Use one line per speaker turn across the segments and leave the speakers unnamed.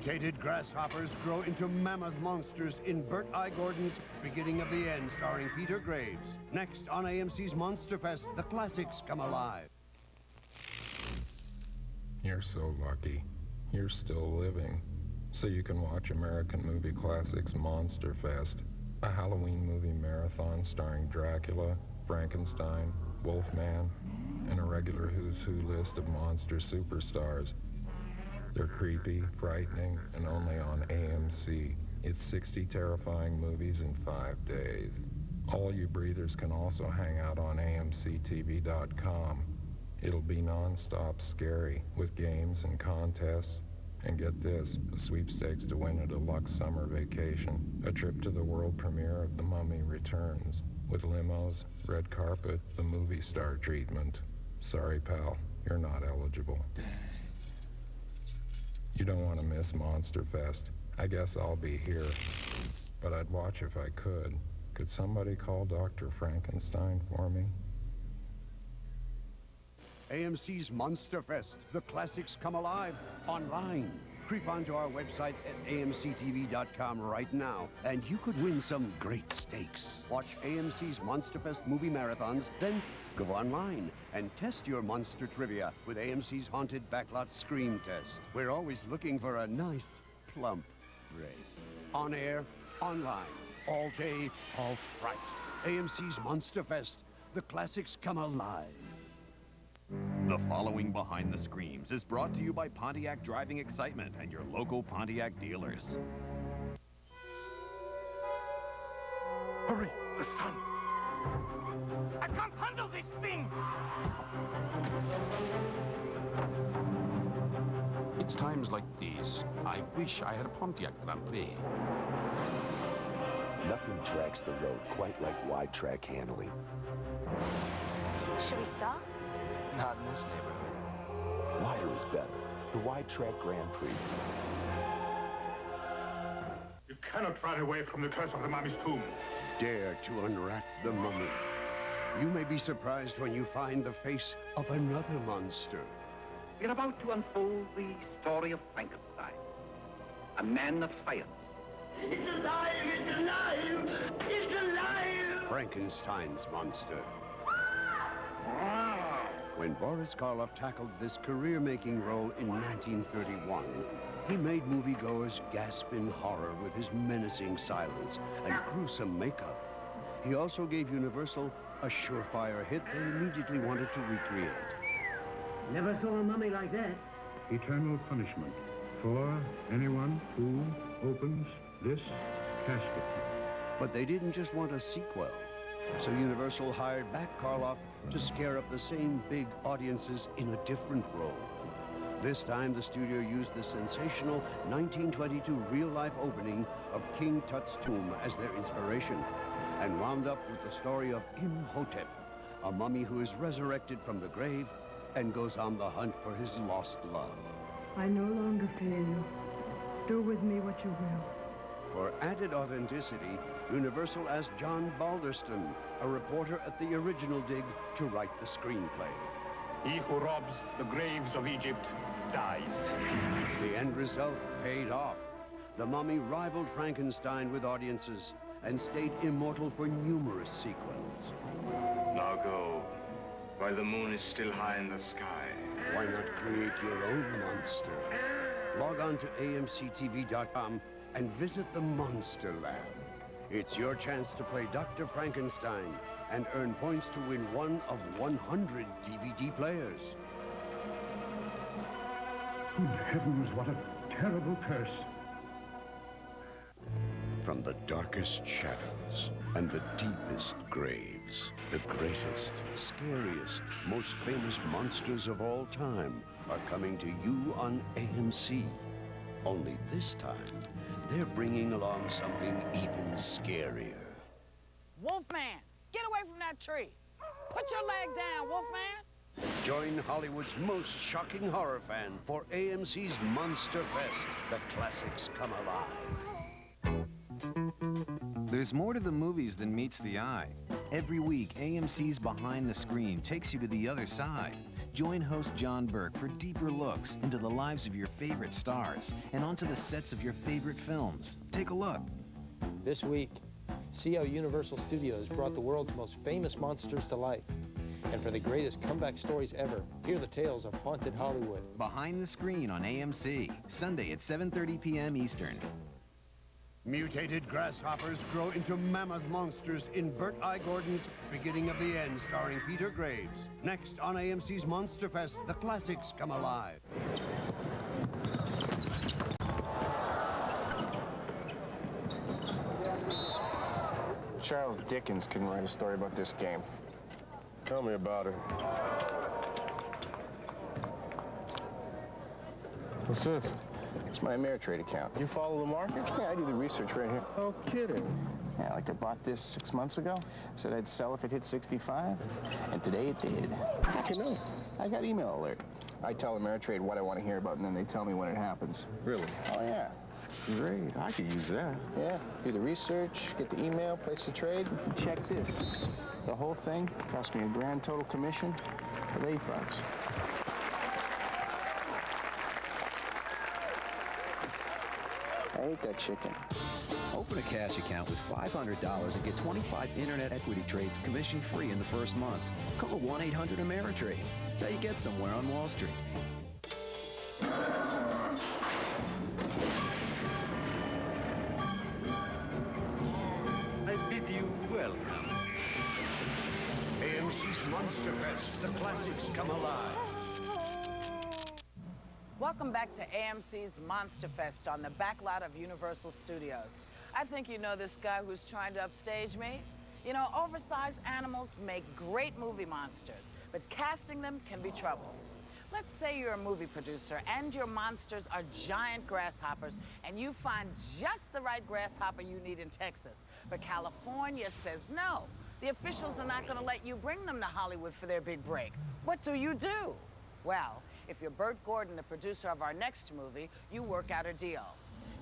Mutated grasshoppers grow into mammoth monsters in Bert I. Gordon's Beginning of the End, starring Peter Graves. Next on AMC's Monsterfest, the classics come alive.
You're so lucky. You're still living. So you can watch American movie classics Monsterfest, a Halloween movie marathon starring Dracula, Frankenstein, Wolfman, and a regular who's who list of monster superstars. They're creepy, frightening, and only on AMC. It's 60 terrifying movies in 5 days. All you breathers can also hang out on AMCTV.com. It'll be non-stop scary with games and contests. And get this, a sweepstakes to win a deluxe summer vacation, a trip to the world premiere of The Mummy Returns, with limos, red carpet, the movie star treatment. Sorry, pal, you're not eligible. You don't want to miss Monsterfest. I guess I'll be here. But I'd watch if I could. Could somebody call Dr. Frankenstein for me?
AMC's Monsterfest. The classics come alive online. Creep onto our website at amctv.com right now, and you could win some great stakes. Watch AMC's Monsterfest movie marathons, then go online and test your monster trivia with AMC's Haunted Backlot Scream Test. We're always looking for a nice, plump break. On air, online, all day, all fright. AMC's Monsterfest. The classics come alive.
The following Behind the Screams is brought to you by Pontiac Driving Excitement and your local Pontiac dealers.
Hurry, the sun! I can't handle this thing!
It's times like these I wish I had a Pontiac Grand Prix.
Nothing tracks the road quite like wide track handling.
Should we stop?
Not in this neighborhood.
Wider is better. The wide track Grand Prix.
You cannot run away from the curse of the mummy's tomb.
Dare to unwrap the mummy. You may be surprised when you find the face of another monster.
We're about to unfold the story of Frankenstein, a man of science.
It's alive! It's alive! It's alive!
Frankenstein's monster. When Boris Karloff tackled this career-making role in 1931, he made moviegoers gasp in horror with his menacing silence and gruesome makeup. He also gave Universal a surefire hit they immediately wanted to recreate.
Never saw a mummy like that.
Eternal punishment for anyone who opens this casket.
But they didn't just want a sequel. So Universal hired back Karloff to scare up the same big audiences in a different role. This time, the studio used the sensational 1922 real-life opening of King Tut's tomb as their inspiration, and wound up with the story of Imhotep, a mummy who is resurrected from the grave and goes on the hunt for his lost love.
I no longer fear you. Do with me what you will.
For added authenticity, Universal asked John Balderston, a reporter at the original dig, to write the screenplay.
He who robs the graves of Egypt dies.
The end result paid off. The Mummy rivaled Frankenstein with audiences and stayed immortal for numerous sequels.
Now go, while the moon is still high in the sky.
Why not create your own monster? Log on to amctv.com and visit the Monster Lab. It's your chance to play Dr. Frankenstein and earn points to win one of 100 DVD players.
Good heavens, what a terrible curse.
From the darkest shadows and the deepest graves, the greatest, scariest, most famous monsters of all time are coming to you on AMC. Only this time, they're bringing along something even scarier.
Wolfman, get away from that tree. Put your leg down, Wolfman.
Join Hollywood's most shocking horror fan for AMC's Monsterfest. The classics come alive.
There's more to the movies than meets the eye. Every week, AMC's Behind the Screen takes you to the other side. Join host John Burke for deeper looks into the lives of your favorite stars and onto the sets of your favorite films. Take a look.
This week, see how Universal Studios brought the world's most famous monsters to life. And for the greatest comeback stories ever, hear the tales of haunted Hollywood.
Behind the Screen on AMC, Sunday at 7:30 p.m. Eastern.
Mutated grasshoppers grow into mammoth monsters in Bert I. Gordon's Beginning of the End, starring Peter Graves. Next on AMC's Monsterfest, the classics come alive.
Charles Dickens couldn't write a story about this game. Tell me about it. What's this? It's my Ameritrade account. You follow the market? Yeah, I do the research right here. No kidding. Yeah, like I bought this 6 months ago. Said I'd sell if it hit 65, and today it did. How'd you know? I got email alert. I tell Ameritrade what I want to hear about, and then they tell me when it happens. Really? Oh, yeah. Great. I could use that. Yeah. Do the research, get the email, place the trade. Check this. The whole thing cost me a grand total commission of $8. I ate that chicken.
Open a cash account with $500 and get 25 internet equity trades commission-free in the first month. Call 1-800-AMERITRADE. That's how you get somewhere on Wall Street.
I bid you welcome. AMC's Monsterfest, the classics come alive.
Welcome back to AMC's Monsterfest on the back lot of Universal Studios. I think you know this guy who's trying to upstage me. You know, oversized animals make great movie monsters, but casting them can be trouble. Let's say you're a movie producer and your monsters are giant grasshoppers and you find just the right grasshopper you need in Texas. But California says no. The officials are not going to let you bring them to Hollywood for their big break. What do you do? Well, if you're Bert Gordon, the producer of our next movie, you work out a deal.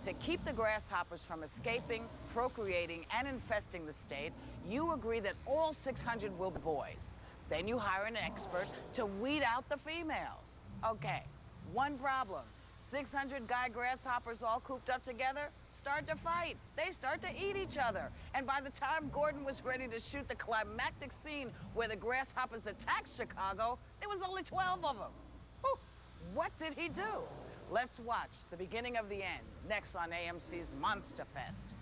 To keep the grasshoppers from escaping, procreating, and infesting the state, you agree that all 600 will be boys. Then you hire an expert to weed out the females. Okay, one problem. 600 guy grasshoppers all cooped up together start to fight. They start to eat each other. And by the time Gordon was ready to shoot the climactic scene where the grasshoppers attacked Chicago, there was only 12 of them. Whew. What did he do? Let's watch the beginning of the end, next on AMC's Monsterfest.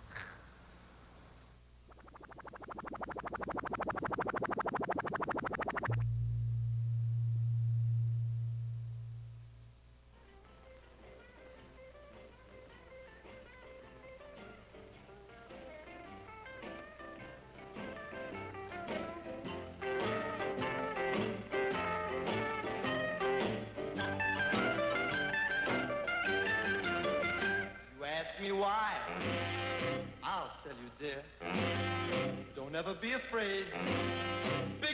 Me why? I'll tell you, dear. Don't ever be afraid. Big